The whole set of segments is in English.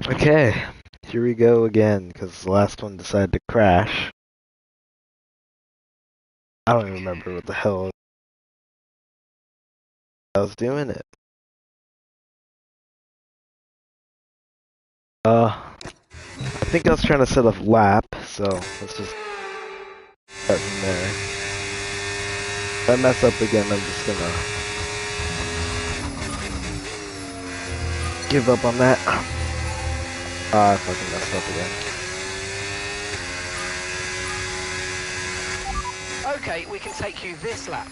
Okay, here we go again, because the last one decided to crash. I don't even remember what the hell I was doing it. I think I was trying to set up lap, so let's just start from there. If I mess up again, I'm just gonna give up on that. I fucking messed up again. Okay, we can take you this lap.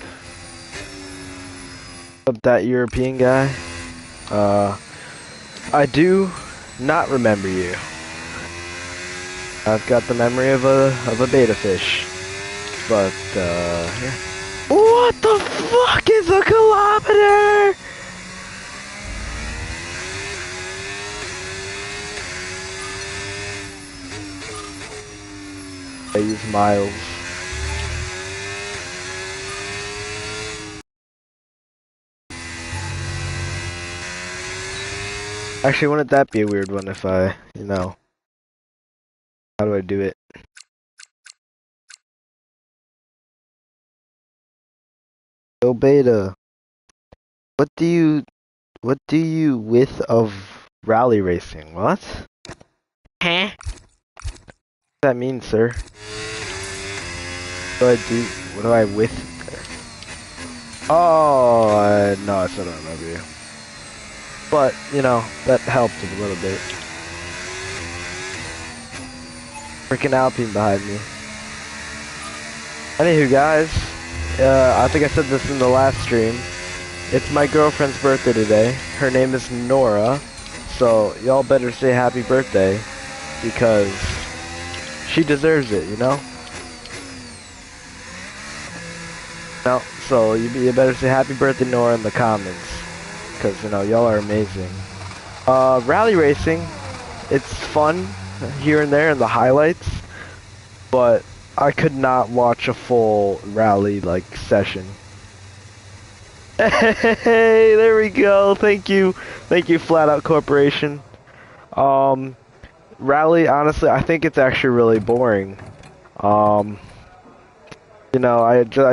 Up that European guy. I do not remember you. I've got the memory of a beta fish, but yeah. What the fuck is a kilometer? I use miles. Actually, wouldn't that be a weird one if I, how do I do it? Yo, beta. What do you with of rally racing? What? Huh? What does that mean, sir? What do I with? Oh, no, I still don't remember you. But, that helped a little bit. Freaking Alpine behind me. Anywho, guys, I think I said this in the last stream. It's my girlfriend's birthday today. Her name is Nora. So, y'all better say happy birthday. Because she deserves it, No, so you better say happy birthday, Nora, in the comments. Because, y'all are amazing. Rally racing, it's fun here and there in the highlights. But I could not watch a full rally, session. Hey, there we go. Thank you. Thank you, Flat Out Corporation. Rally, honestly, I think it's actually really boring. I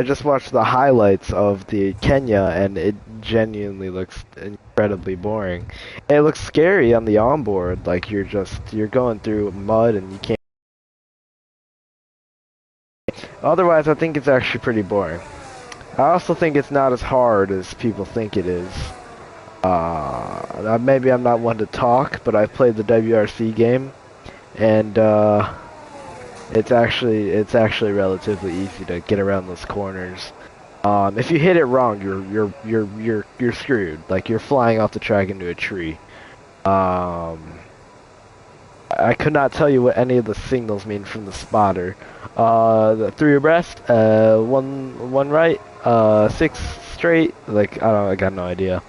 just watched the highlights of the Kenya, and it genuinely looks incredibly boring. And it looks scary on the onboard, like you're going through mud and you can't. Otherwise, I think it's actually pretty boring. I also think it's not as hard as people think it is. Maybe I'm not one to talk, but I've played the WRC game, and it's actually relatively easy to get around those corners. If you hit it wrong, you're screwed. Like you're flying off the track into a tree. I could not tell you what any of the signals mean from the spotter. The 3 abreast, one right, 6 straight. I got no idea.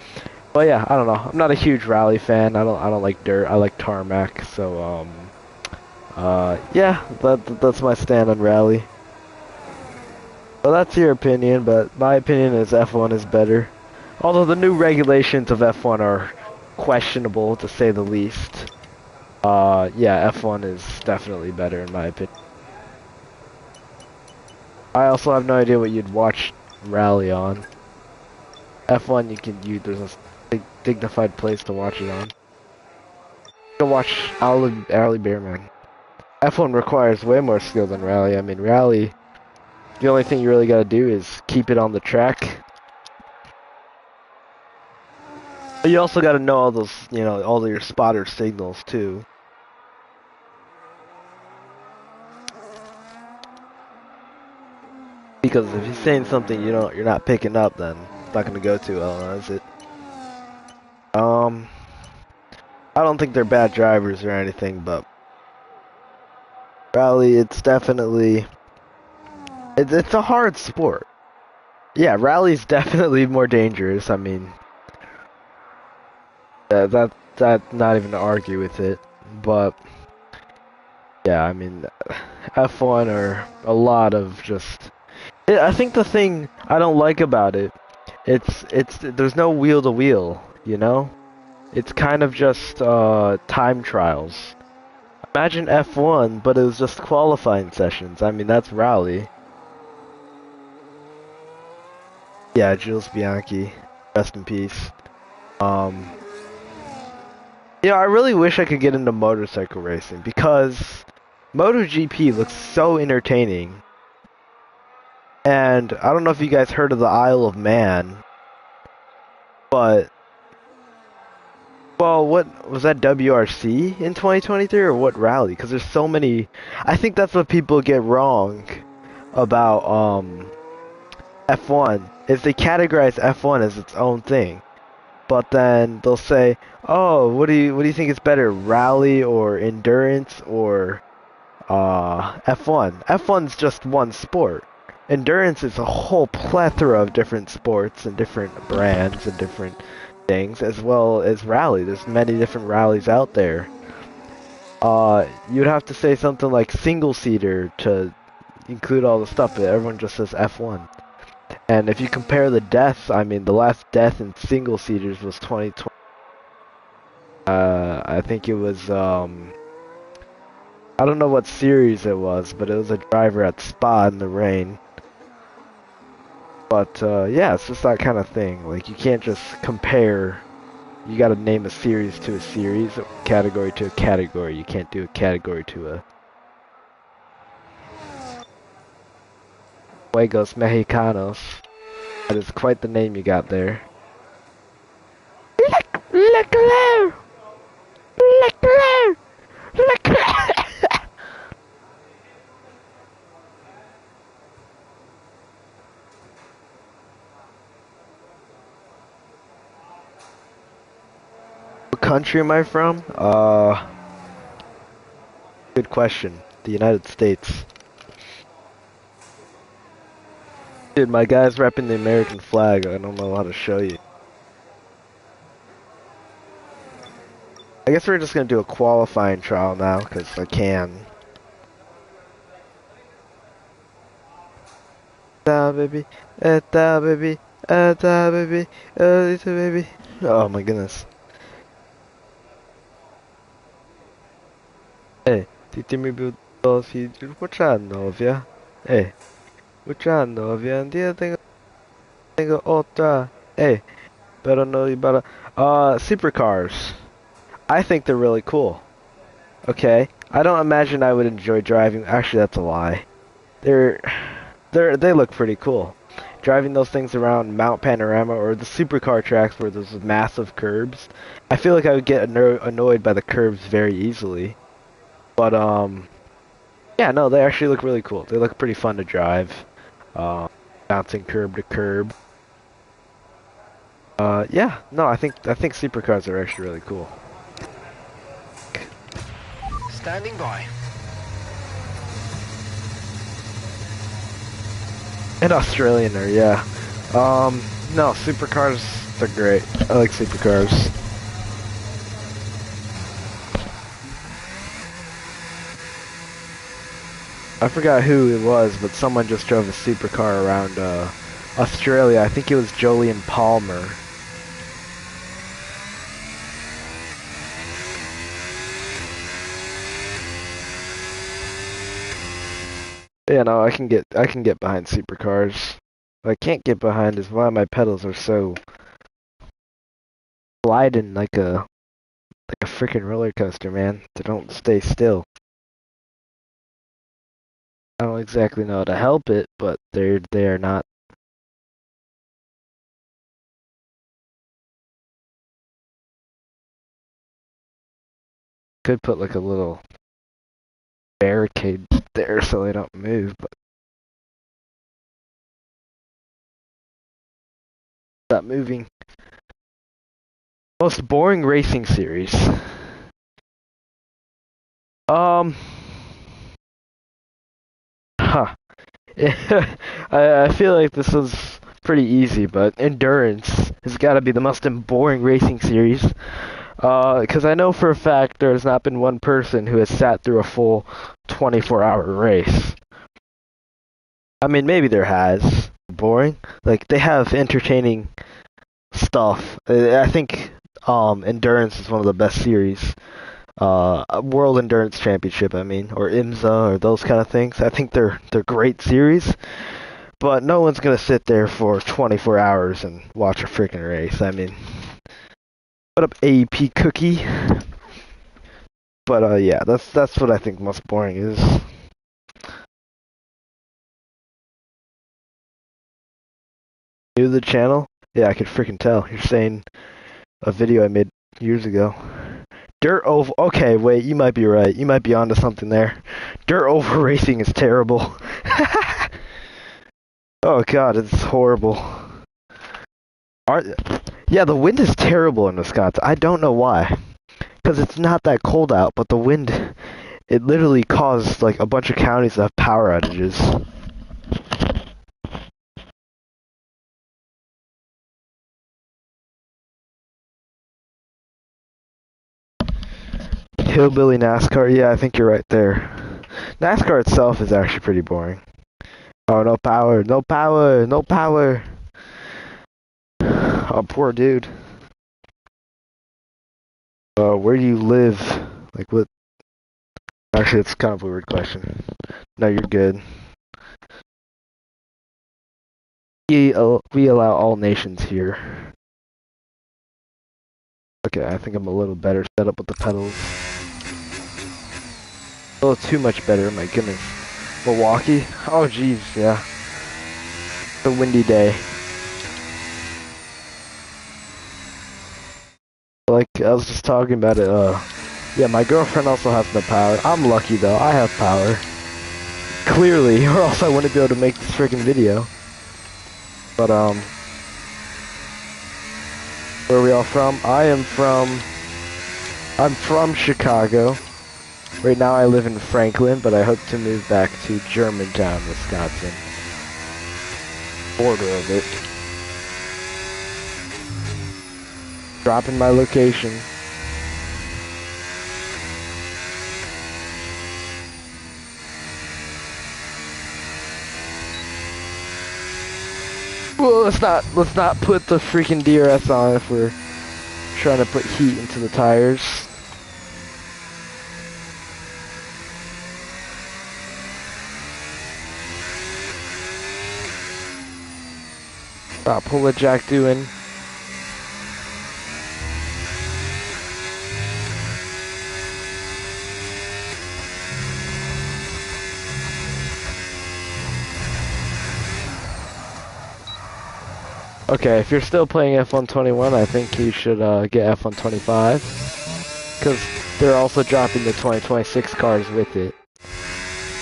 But yeah, I don't know. I'm not a huge rally fan. I don't like dirt. I like tarmac. So yeah, that's my stand on rally. Well, that's your opinion, but my opinion is F1 is better. Although the new regulations of F1 are questionable, to say the least. Yeah, F1 is definitely better in my opinion. I also have no idea what you'd watch rally on. F1, there's a dignified place to watch it on. You can watch Alley Bearman. F1 requires way more skill than rally. I mean, rally, the only thing you really gotta do is keep it on the track. But you also gotta know all those, all of your spotter signals too. Because if he's saying something you're not picking up, then it's not gonna go too well, is it? I don't think they're bad drivers or anything, but rally, it's definitely it's a hard sport. Yeah, rally's definitely more dangerous. I mean, that not even to argue with it, but yeah, I mean, F1 or a lot of just. I think the thing I don't like about it, it's there's no wheel to wheel, It's kind of just time trials. Imagine F1, but it was just qualifying sessions. I mean, that's rally. Yeah, Jules Bianchi, rest in peace. Um, I really wish I could get into motorcycle racing because MotoGP looks so entertaining. And I don't know if you guys heard of the Isle of Man, but well, what was that WRC in 2023 or what rally? Because there's so many. I think that's what people get wrong about F1 is they categorize F1 as its own thing, but then they'll say, "Oh, what do you think is better, rally or endurance or F1?" F1's just one sport. Endurance is a whole plethora of different sports and different brands and different things, as well as rally. There's many different rallies out there. You'd have to say something like single seater to include all the stuff, but everyone just says F1. And if you compare the deaths, I mean, the last death in single seaters was 2020. I think it was, I don't know what series it was, but it was a driver at Spa in the rain. But, yeah, it's just that kind of thing. Like, you can't just compare. You gotta name a series to a series, a category to a category. You can't do a category to a Juegos Mexicanos. That is quite the name you got there. Leclerc! Leclerc! Leclerc! What country am I from? Good question. The United States. Dude, my guy's repping the American flag. I don't know how to show you. I guess we're just gonna do a qualifying trial now, because I can. Baby, baby, baby, little baby. Oh my goodness. Ti mi budo si mucha novia. Mucha novia. Un día tengo otra. Pero no iba. Supercars. I think they're really cool. Okay, I don't imagine I would enjoy driving. Actually, that's a lie. They look pretty cool. Driving those things around Mount Panorama or the supercar tracks where there's massive curbs. I feel like I would get annoyed by the curbs very easily. But yeah, no, they actually look really cool. They look pretty fun to drive. Bouncing curb to curb. Yeah, no, I think supercars are actually really cool. Standing by. And Australianer, yeah. No, supercars, they're great. I like supercars. I forgot who it was, but someone just drove a supercar around Australia. I think it was Jolyon Palmer. Yeah, no, I can get behind supercars. What I can't get behind is why my pedals are so sliding like a freaking roller coaster, man. They don't stay still. I don't exactly know how to help it, but they are not. Could put like a little barricade there so they don't move, but not moving. Most boring racing series. Um, huh. I feel like this was pretty easy, but Endurance has got to be the most boring racing series. Because I know for a fact there has not been one person who has sat through a full 24-hour race. I mean, maybe there has. Boring? Like, they have entertaining stuff. I think Endurance is one of the best series. World Endurance Championship, I mean, or IMSA, or those kind of things. I think they're great series, but no one's gonna sit there for 24 hours and watch a freaking race. I mean, what up, AP Cookie? But yeah, that's what I think most boring is. New to the channel? Yeah, I could freaking tell. You're saying a video I made years ago. Dirt over. Okay, wait, you might be right. You might be onto something there. Dirt over racing is terrible. Oh god, it's horrible. Are, yeah, the wind is terrible in Wisconsin. I don't know why. Because it's not that cold out, but the wind, it literally caused like a bunch of counties to have power outages. Hillbilly NASCAR, yeah, I think you're right there. NASCAR itself is actually pretty boring. Oh, no power, no power, no power. Oh, poor dude. Where do you live? Like, what? Actually, it's kind of a weird question. No, you're good. We allow all nations here. Okay, I think I'm a little better set up with the pedals. A little too much better, my goodness. Milwaukee? Oh, jeez, yeah. It's a windy day. Like, I was just talking about it, yeah, my girlfriend also has no power. I'm lucky, though. I have power. Clearly, or else I wouldn't be able to make this freaking video. But, where are we all from? I'm from Chicago. Right now I live in Franklin, but I hope to move back to Germantown, Wisconsin. Border of it. Dropping my location. Well, let's not put the freaking DRS on if we're trying to put heat into the tires. Stop, pull a jack doing. Okay, if you're still playing F121, I think you should get F125. Because they're also dropping the 2026 cars with it.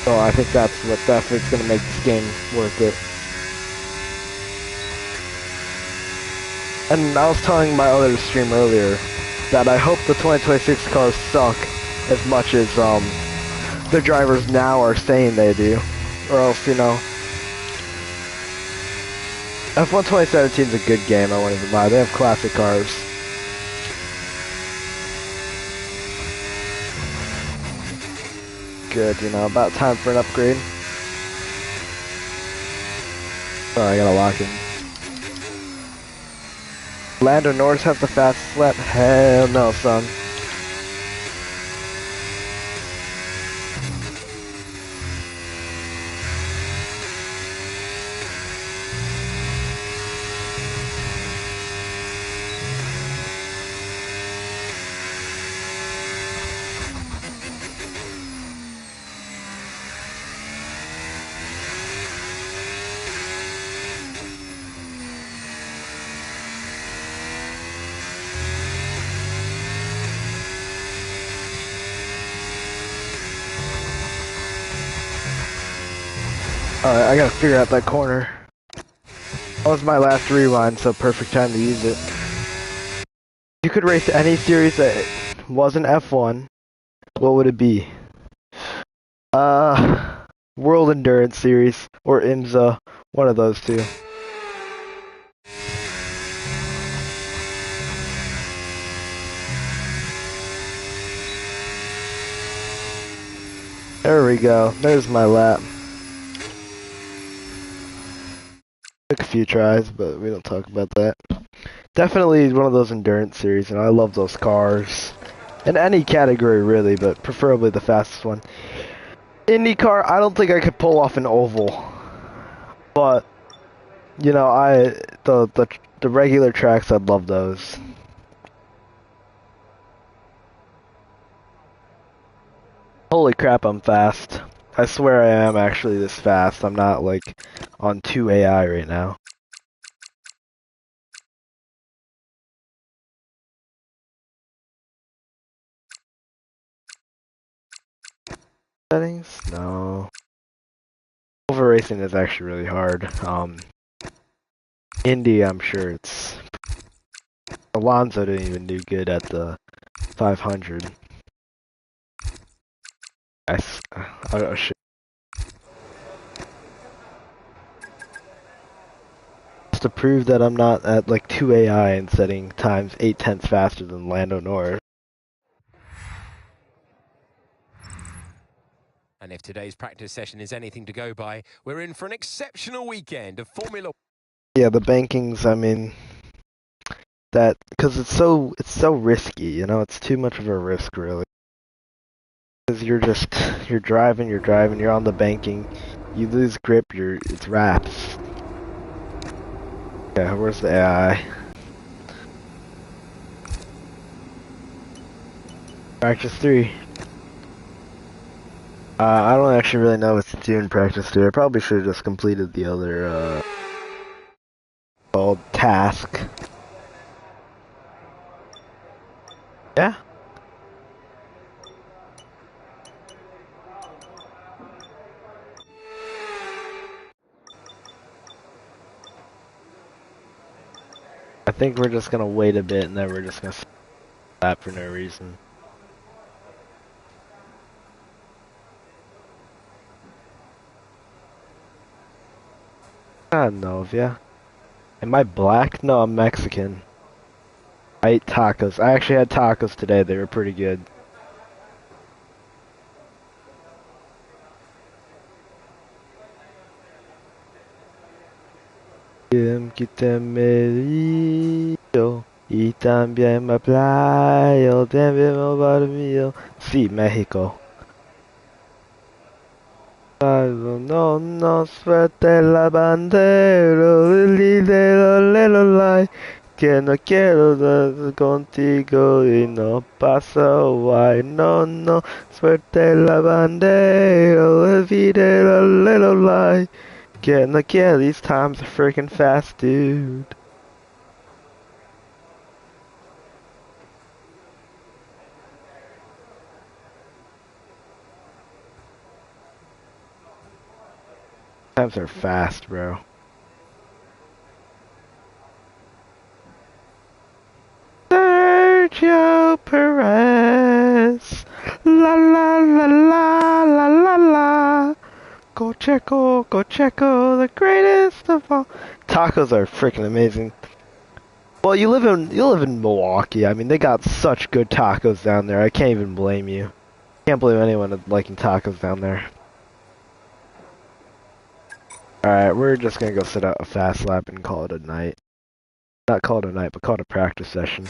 So I think that's what definitely is going to make this game worth it. And I was telling my other stream earlier that I hope the 2026 cars suck as much as the drivers now are saying they do. Or else, you know, F1 2017 is a good game, I won't even lie. They have classic cars. Good, you know, about time for an upgrade. Oh, I gotta lock in. Lando Norris has the fastest lap? Hell no, son. Alright, I gotta figure out that corner. That was my last rewind, so perfect time to use it. If you could race any series that wasn't F1, what would it be? World Endurance Series, or IMSA, one of those two. There we go, there's my lap. Took a few tries, but we don't talk about that. Definitely one of those endurance series, and I love those cars. In any category, really, but preferably the fastest one. IndyCar, I don't think I could pull off an oval, but you know, the regular tracks, I'd love those. Holy crap, I'm fast. I swear I am actually this fast. I'm not like on 2 AI right now. Settings? No. Over racing is actually really hard. Indy, I'm sure it's. Alonso didn't even do good at the 500. Oh shit. Just to prove that I'm not at like 2 AI and setting times 8/10 faster than Lando Norris. And if today's practice session is anything to go by, we're in for an exceptional weekend of Formula. Yeah, the bankings, I mean, that, because it's so risky, you know, it's too much of a risk, really. Because you're driving, you're on the banking, you lose grip, it's wraps. Yeah, where's the AI? Practice 3. I don't actually really know what to do in practice 3. I probably should have just completed the other, called task. Yeah. I think we're just gonna wait a bit and then we're just gonna stop for no reason. Ah, Novia. Am I black? No, I'm Mexican. I ate tacos. I actually had tacos today. They were pretty good. Que te medio y también me playo, también me dormido. Sí, México. No nos suelte la bandera, que no quiero estar contigo y no pasa guay. No, no, suelte la bandera, olvide la little lie. Getting the yeah, these times are freaking fast, dude. Times are fast, bro. Sergio Perez. La la la la la la la. Go Checo, the greatest of all. Tacos are freaking amazing. Well, you live in Milwaukee. I mean, they got such good tacos down there. I can't even blame you. Can't blame anyone liking tacos down there. Alright, we're just gonna go sit out a fast lap and call it a night. Not call it a night, but call it a practice session.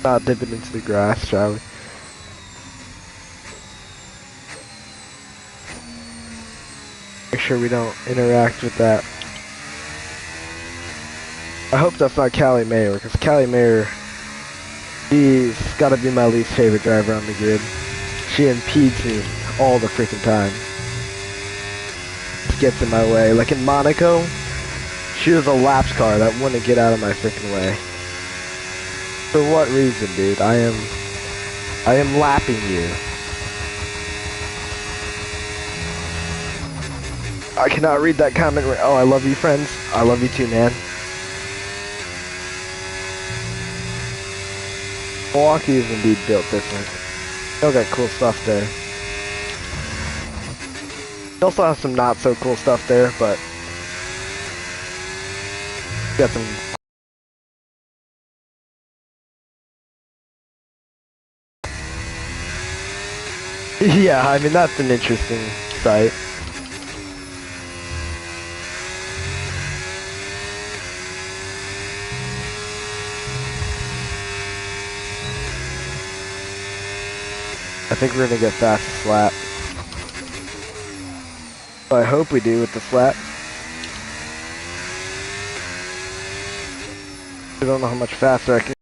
Not dipping into the grass, shall we? Make sure we don't interact with that. I hope that's not Callie Mayer, because Callie Mayer, she's gotta be my least favorite driver on the grid. She impedes me all the freaking time. She gets in my way. Like in Monaco, she was a laps car that wouldn't get out of my freaking way. For what reason, dude? I am lapping you. I cannot read that comment. Oh, I love you, friends. I love you too, man. Milwaukee is indeed built different. Still got cool stuff there. You also have some not so cool stuff there, but got some Yeah, I mean, that's an interesting sight. I think we're gonna get fast slap. I hope we do with the slap. I don't know how much faster I can.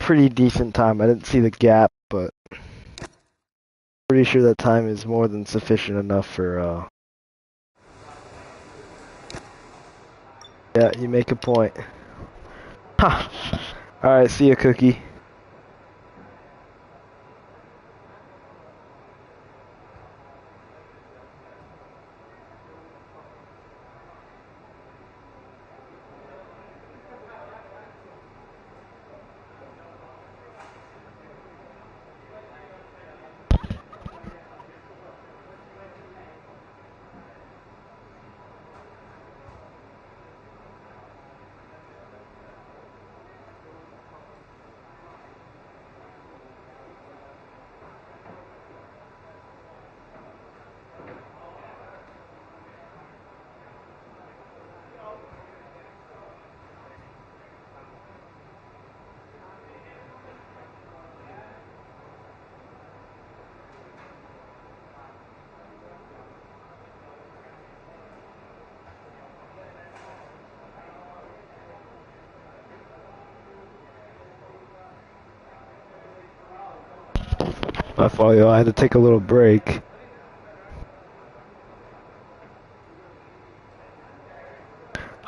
Pretty decent time. I didn't see the gap, but pretty sure that time is more than sufficient enough for, yeah, you make a point. Ha! Alright, see ya, Cookie. My fault, yo. I had to take a little break.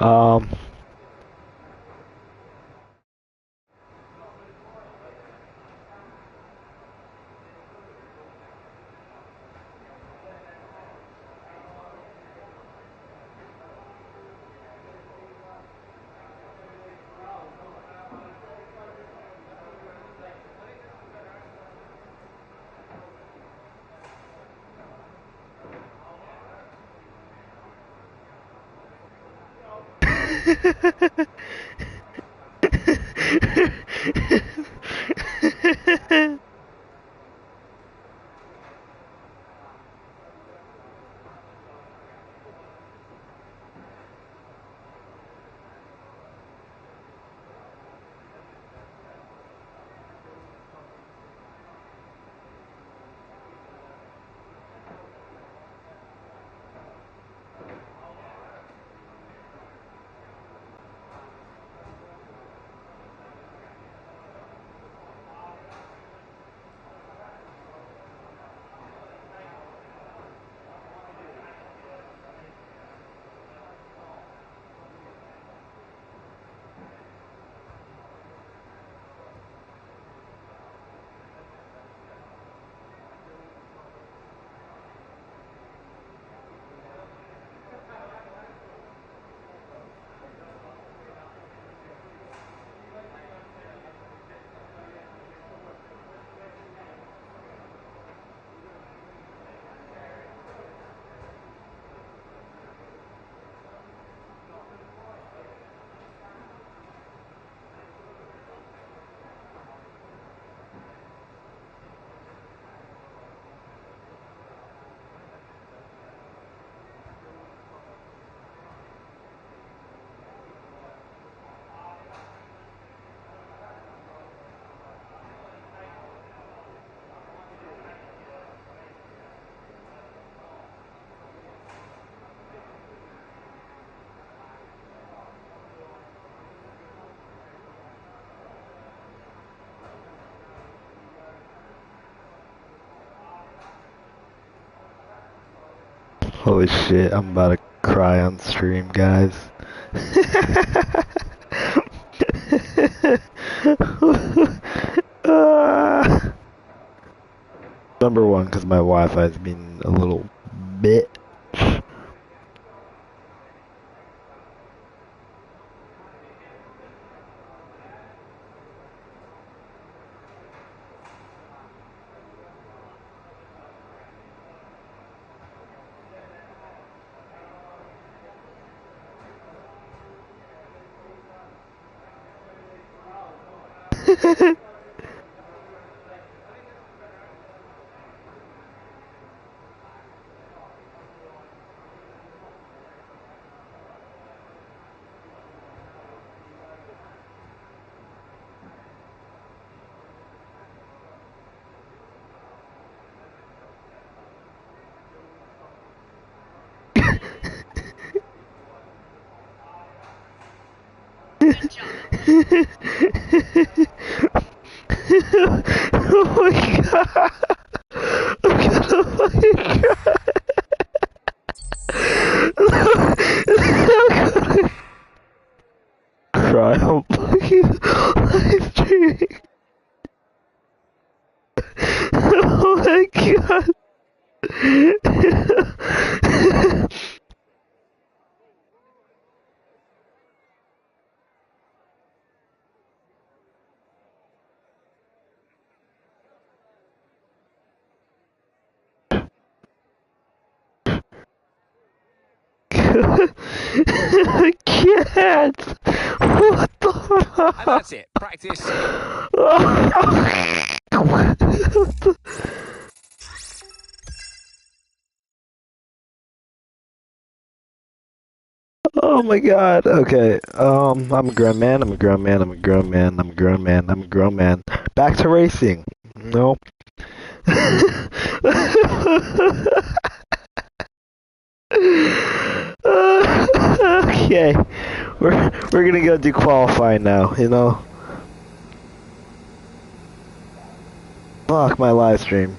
Um, Holy shit, I'm about to cry on stream, guys. Ah. Number one, because my Wi-Fi's been a little bit. Oh my god! I'm gonna fucking cry. I'm fucking live streaming. Oh my god! I can't! What the fuck? And that's it. Practice. Oh my god. Okay. I'm a grown man. I'm a grown man. I'm a grown man. I'm a grown man. I'm a grown man. Back to racing. No. Okay. We're gonna go do qualifying now, you know? Fuck my live stream.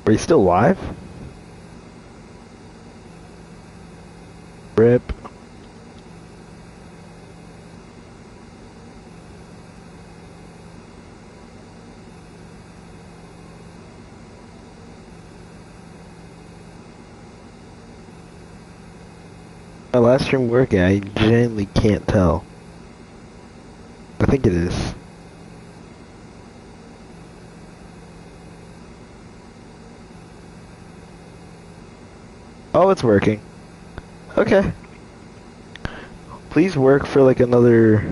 Are you still live? Rip. My live stream working, I genuinely can't tell. I think it is. Oh, it's working. Okay. Please work for like another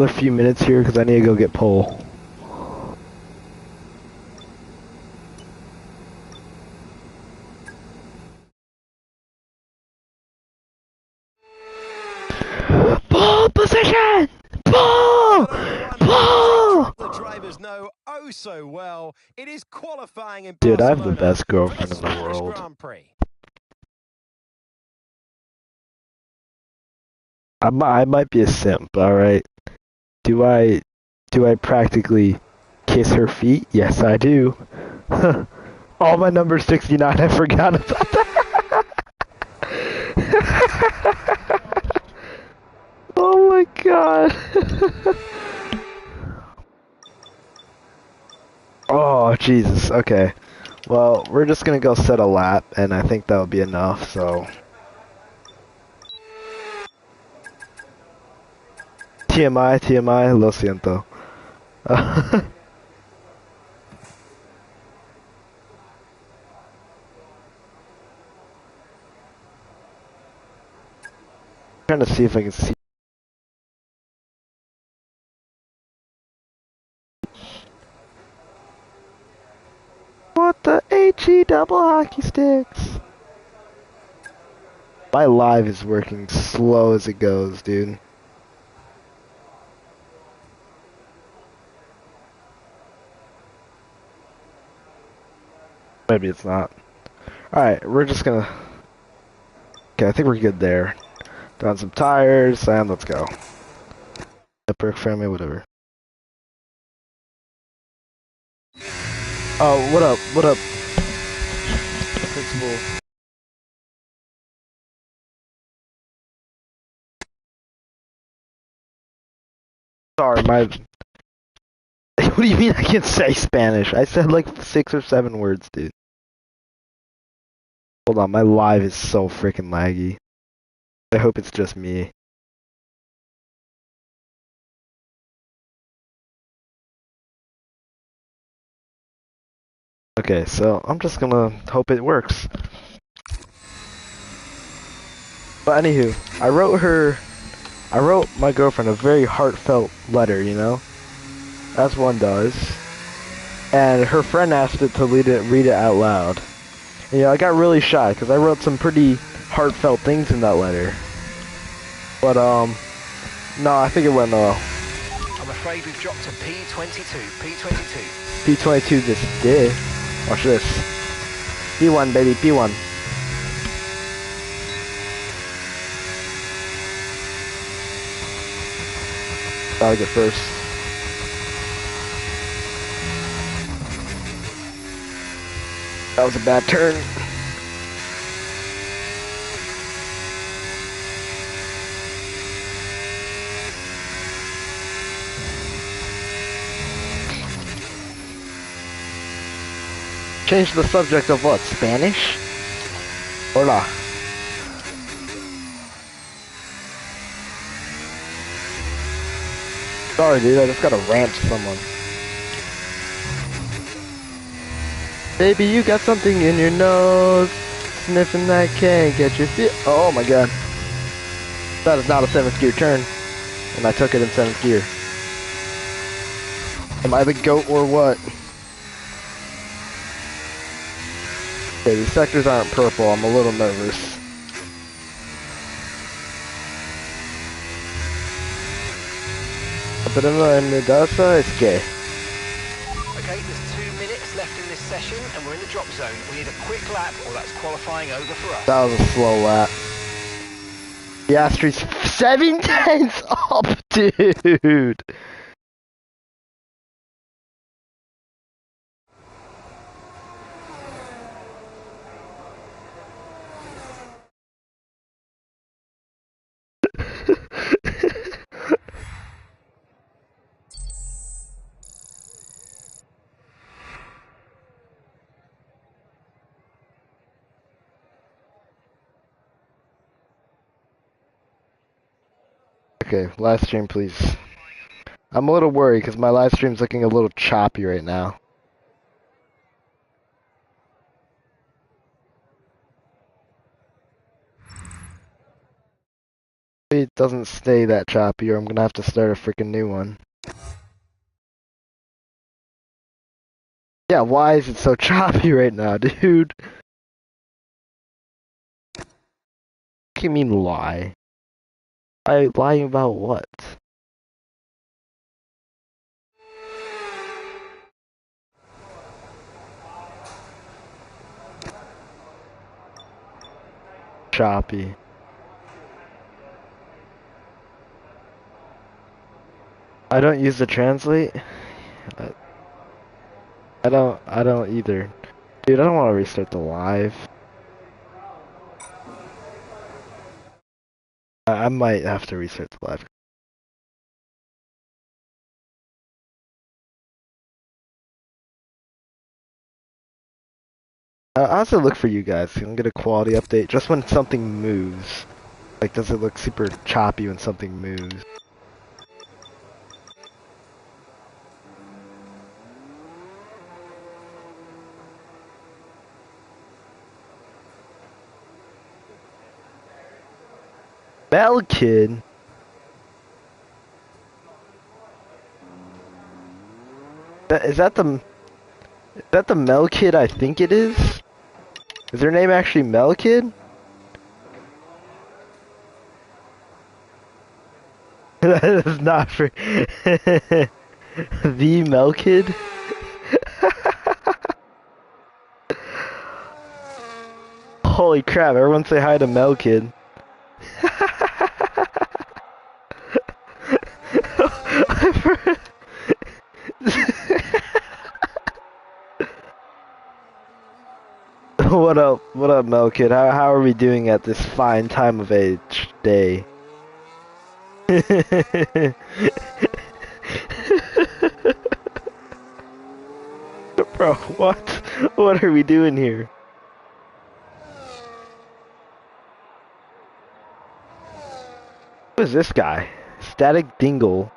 few minutes here because I need to go get pole. Pole position! Pole! Pole! The drivers know oh so well. It is qualifying in Dude, I have the Barcelona best girlfriend for in the the Spanish world. Grand Prix. I might be a simp, alright? Do I practically kiss her feet? Yes, I do. Oh, my number's 69. I forgot about that. Oh my god. Oh, Jesus. Okay. Well, we're just gonna go set a lap, and I think that'll be enough, so. TMI, TMI, lo siento. Trying to see if I can see. What the HE double hockey sticks? My live is working slow as it goes, dude. Maybe it's not. Alright, we're just gonna... Okay, I think we're good there. Throw on some tires, and let's go. Network friendly, whatever. Oh, what up? What up? Principal. Sorry, my... What do you mean I can say Spanish? I said like 6 or 7 words, dude. Hold on, my live is so freaking laggy. I hope it's just me. Okay, so I'm just gonna hope it works. But anywho, I wrote my girlfriend a very heartfelt letter, you know, as one does. And her friend asked it to read it out loud. And, you know, I got really shy because I wrote some pretty heartfelt things in that letter. But no, I think it went well. I'm afraid we've dropped to P22. P22. P22 this did. Watch this. P1 baby, P1. Gotta get first. That was a bad turn. Change the subject of what? Spanish? Hola. Sorry, dude. I just gotta rant to someone. Baby, you got something in your nose. Sniffing that can't get your feet. Oh my god. That is not a 7th gear turn. And I took it in 7th gear. Am I the GOAT or what? Okay, these sectors aren't purple. I'm a little nervous. But in the Dasa, it's gay. Okay, there's 2 minutes left in this session and we're in the drop zone. We need a quick lap or that's qualifying over for us. That was a slow lap. The Astri's 7 tenths up, dude. Okay, live stream, please. I'm a little worried because my live stream's looking a little choppy right now. It doesn't stay that choppy or I'm gonna have to start a freaking new one. Yeah, why is it so choppy right now, dude? What do you mean lie? I lying about what? Choppy. I don't use the translate. I, I don't either. Dude, I don't want to restart the live. I might have to restart the live. I also look for you guys. I'm gonna get a quality update just when something moves. Like, does it look super choppy when something moves? Bell Kid? Is that the Mel Kid I think it is? Is their name actually Mel Kid? That is not for the Mel Kid. Holy crap! Everyone say hi to Mel Kid. What up, Mel Kid? How are we doing at this fine time of age day? Bro, what? What are we doing here? Who is this guy? Static Dingle.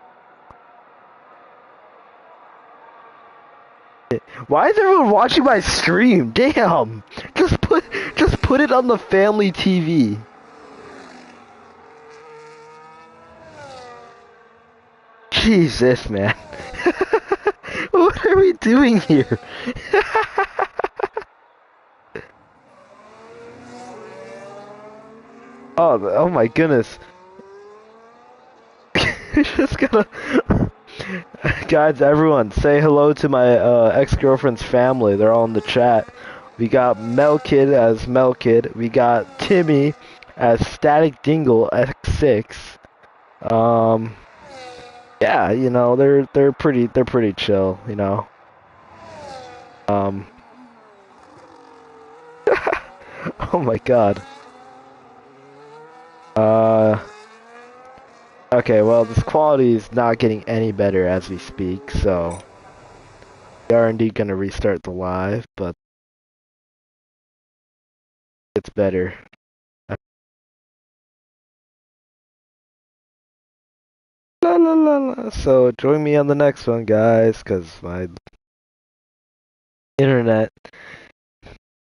Why is everyone watching my stream? Damn! Just put it on the family TV. Jesus, man. What are we doing here? Oh my goodness. Just gotta... Guys, everyone, say hello to my ex-girlfriend's family. They're all in the chat. We got Melkid as Melkid. We got Timmy as Static Dingle X6. Yeah, you know, they're pretty chill, you know. Oh my god. Okay, well, this quality is not getting any better as we speak, so we are indeed gonna restart the live, but it's better. La la la la. So join me on the next one, guys, cause internet,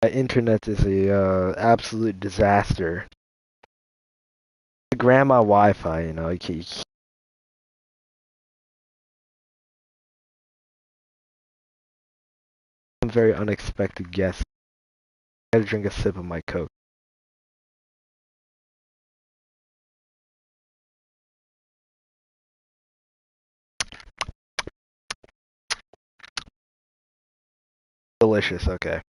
my internet is a absolute disaster. Grandma Wi-Fi, you know, some very unexpected guest. I gotta drink a sip of my Coke. Delicious, okay.